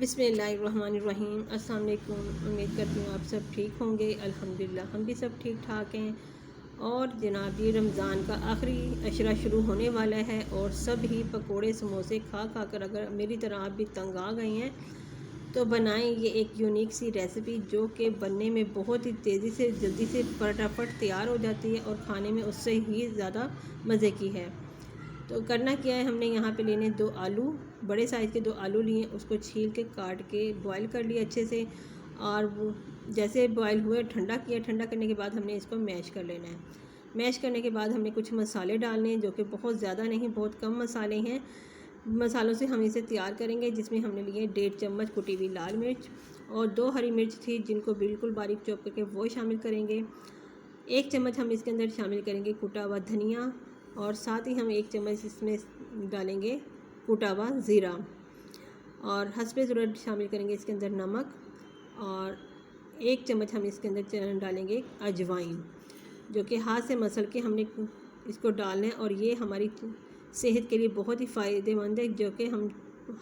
बिस्मिल्लाहिर्रहमानिर्रहीम। अस्सलाम वालेकुम। उम्मीद करती हूँ आप सब ठीक होंगे। अल्हम्दुलिल्लाह हम भी सब ठीक ठाक हैं। और जनाब ये रमज़ान का आखिरी अशरा शुरू होने वाला है और सब ही पकोड़े समोसे खा खा कर अगर मेरी तरह आप भी तंग आ गए हैं तो बनाएं ये एक यूनिक सी रेसिपी जो कि बनने में बहुत ही तेज़ी से जल्दी से फटाफट तैयार हो जाती है और खाने में उससे ही ज़्यादा मज़े की है। तो करना क्या है, हमने यहाँ पे लेने 2 आलू, बड़े साइज़ के 2 आलू लिए, उसको छील के काट के बॉईल कर लिया अच्छे से। और वो जैसे बॉईल हुए ठंडा किया, ठंडा करने के बाद हमने इसको मैश कर लेना है। मैश करने के बाद हमने कुछ मसाले डालने हैं जो कि बहुत ज़्यादा नहीं, बहुत कम मसाले हैं। मसालों से हम इसे तैयार करेंगे, जिसमें हमने लिए 1.5 चम्मच कुटी हुई लाल मिर्च और 2 हरी मिर्च थी जिनको बिल्कुल बारीक चॉप करके वो शामिल करेंगे। 1 चम्मच हम इसके अंदर शामिल करेंगे कुटा हुआ धनिया और साथ ही हम 1 चम्मच इसमें डालेंगे कुटा हुआ ज़ीरा और हस्बे ज़रूरत शामिल करेंगे इसके अंदर नमक और 1 चम्मच हम इसके अंदर डालेंगे अजवाइन, जो कि हाथ से मसल के हमने इसको डालना है। और ये हमारी सेहत के लिए बहुत ही फ़ायदेमंद है, जो कि हम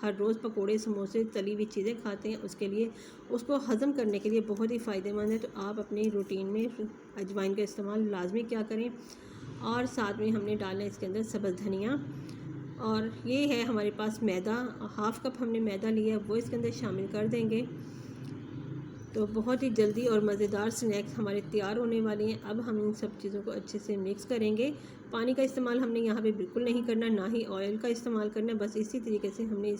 हर रोज़ पकोड़े समोसे तली हुई चीज़ें खाते हैं, उसके लिए उसको हज़म करने के लिए बहुत ही फ़ायदेमंद है। तो आप अपनी रूटीन में अजवाइन का इस्तेमाल लाजमी क्या करें। और साथ में हमने डालना है इसके अंदर सब्ज़ धनिया और ये है हमारे पास मैदा, 1/2 कप हमने मैदा लिया, वो इसके अंदर शामिल कर देंगे। तो बहुत ही जल्दी और मज़ेदार स्नैक्स हमारे तैयार होने वाले हैं। अब हम इन सब चीज़ों को अच्छे से मिक्स करेंगे। पानी का इस्तेमाल हमने यहाँ पे बिल्कुल नहीं करना, ना ही ऑयल का इस्तेमाल करना है। बस इसी तरीके से हमने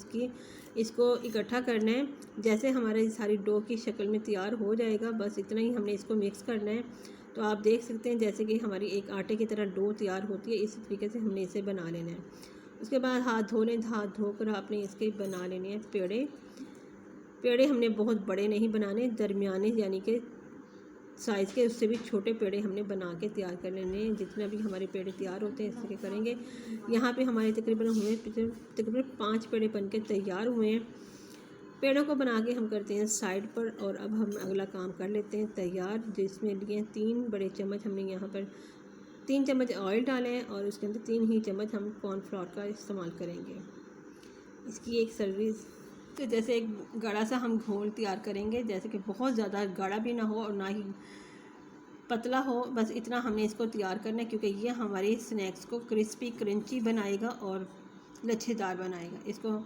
इसको इकट्ठा करना है। जैसे हमारे सारी डो की शक्ल में तैयार हो जाएगा, बस इतना ही हमने इसको मिक्स करना है। तो आप देख सकते हैं जैसे कि हमारी एक आटे की तरह डो तैयार होती है, इसी तरीके से हमने इसे बना लेना है। उसके बाद हाथ धो लें, हाथ धोकर आपने इसके बना लेने हैं पेड़े। पेड़े हमने बहुत बड़े नहीं बनाने, दरमियाने यानी कि साइज़ के, उससे भी छोटे पेड़े हमने बना के तैयार कर लेने हैं। जितना भी हमारे पेड़े तैयार होते हैं इसके करेंगे। यहाँ पे हमारे तकरीबन 5 पेड़े बन के तैयार हुए हैं। पेड़ों को बना के हम करते हैं साइड पर और अब हम अगला काम कर लेते हैं तैयार, जिसमें लिए 3 बड़े चम्मच हमने यहाँ पर 3 चम्मच ऑयल डाले हैं और उसके अंदर 3 ही चम्मच हम कॉर्नफ्लोर का इस्तेमाल करेंगे। इसकी एक सर्विस तो जैसे एक गाढ़ा सा हम घोल तैयार करेंगे, जैसे कि बहुत ज़्यादा गाढ़ा भी ना हो और ना ही पतला हो, बस इतना हमने इसको तैयार करना है, क्योंकि ये हमारे स्नैक्स को क्रिस्पी क्रंची बनाएगा और लच्छेदार बनाएगा। इसको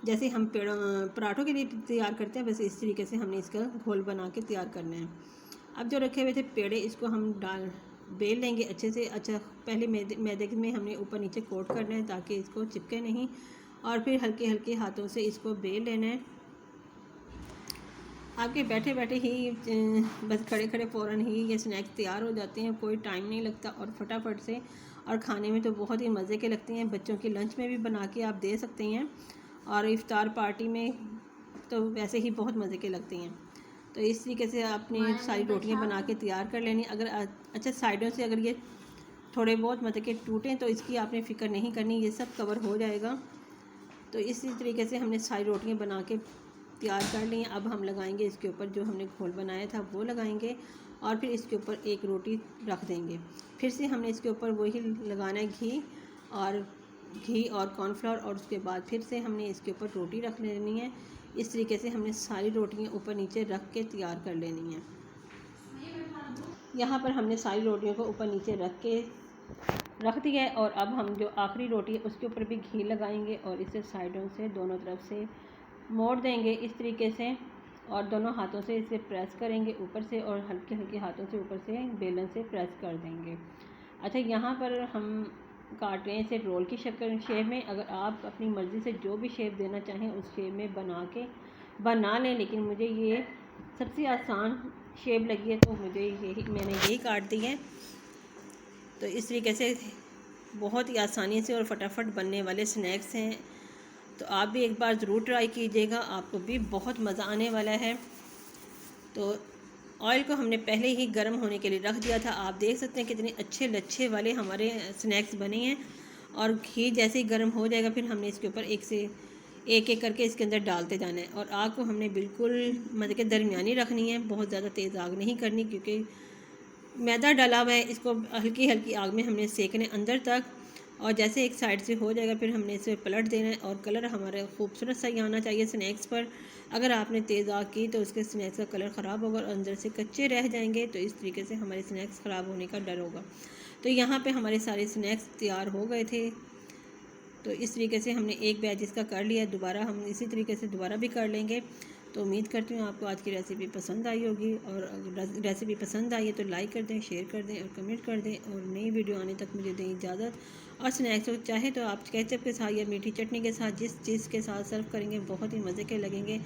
जैसे हम पराठों के लिए तैयार करते हैं, बस इस तरीके से हमने इसका घोल बना के तैयार करना है। अब जो रखे हुए थे पेड़े, इसको हम बेल लेंगे अच्छे से। अच्छा, पहले मैदे में हमने ऊपर नीचे कोट करना है ताकि इसको चिपके नहीं, और फिर हल्के हल्के हाथों से इसको बेल लेना है। आपके बैठे बैठे ही बस खड़े खड़े फ़ौरन ही ये स्नैक्स तैयार हो जाते हैं, कोई टाइम नहीं लगता और फटाफट से, और खाने में तो बहुत ही मज़े के लगते हैं। बच्चों के लंच में भी बना के आप दे सकते हैं और इफ़्तार पार्टी में तो वैसे ही बहुत मज़े के लगते हैं। तो इस तरीके से आपने सारी रोटियां बना के तैयार कर लेनी। अगर अच्छा साइडों से अगर ये थोड़े बहुत मतलब कि टूटें तो इसकी आपने फ़िक्र नहीं करनी, ये सब कवर हो जाएगा। तो इसी तरीके से हमने सारी रोटियां बना के तैयार कर ली हैं। अब हम लगाएंगे इसके ऊपर जो हमने घोल बनाया था वो लगाएंगे और फिर इसके ऊपर एक रोटी रख देंगे। फिर से हमने इसके ऊपर वही लगाना है घी और कॉर्नफ्लोर, और उसके बाद फिर से हमने इसके ऊपर रोटी रख लेनी है। इस तरीके से हमने सारी रोटियां ऊपर नीचे रख के तैयार कर लेनी है। यहाँ पर हमने सारी रोटियों को ऊपर नीचे रख दिया है और अब हम जो आखिरी रोटी है उसके ऊपर भी घी लगाएंगे और इसे साइडों से दोनों तरफ से मोड़ देंगे इस तरीके से, और दोनों हाथों से इसे प्रेस करेंगे ऊपर से, और हल्के हल्के हाथों से ऊपर से बेलन से प्रेस कर देंगे। अच्छा, यहाँ पर हम काट रहे हैं इसे रोल की शेप में। अगर आप अपनी मर्ज़ी से जो भी शेप देना चाहें उस शेप में बना लें, लेकिन मुझे ये सबसे आसान शेप लगी है तो मैंने यही काट दी है। तो इस तरीके से बहुत ही आसानी से और फटाफट बनने वाले स्नैक्स हैं। तो आप भी एक बार ज़रूर ट्राई कीजिएगा, आपको भी बहुत मज़ा आने वाला है। तो ऑयल को हमने पहले ही गर्म होने के लिए रख दिया था। आप देख सकते हैं कितने अच्छे लच्छे वाले हमारे स्नैक्स बने हैं। और घी जैसे ही गर्म हो जाएगा फिर हमने इसके ऊपर एक एक करके इसके अंदर डालते जाना है। और आग को हमने बिल्कुल मतलब के दरमियानी रखनी है, बहुत ज़्यादा तेज़ आग नहीं करनी, क्योंकि मैदा डाला हुआ है। इसको हल्की हल्की आग में हमने सेकने अंदर तक, और जैसे एक साइड से हो जाएगा फिर हमने इसे पलट देना है और कलर हमारा खूबसूरत सा ही आना चाहिए स्नैक्स पर। अगर आपने तेज़ आग की तो उसके स्नैक्स का कलर ख़राब होगा और अंदर से कच्चे रह जाएंगे, तो इस तरीके से हमारे स्नैक्स ख़राब होने का डर होगा। तो यहाँ पे हमारे सारे स्नैक्स तैयार हो गए थे। तो इस तरीके से हमने एक बैच इसका कर लिया, दोबारा हम इसी तरीके से दोबारा भी कर लेंगे। तो उम्मीद करती हूँ आपको आज की रेसिपी पसंद आई होगी, और अगर रेसिपी पसंद आई है तो लाइक कर दें, शेयर कर दें और कमेंट कर दें, और नई वीडियो आने तक मुझे दें इजाज़त। और स्नैक्स को चाहे तो आप केचप के साथ या मीठी चटनी के साथ जिस चीज़ के साथ सर्व करेंगे बहुत ही मज़े के लगेंगे।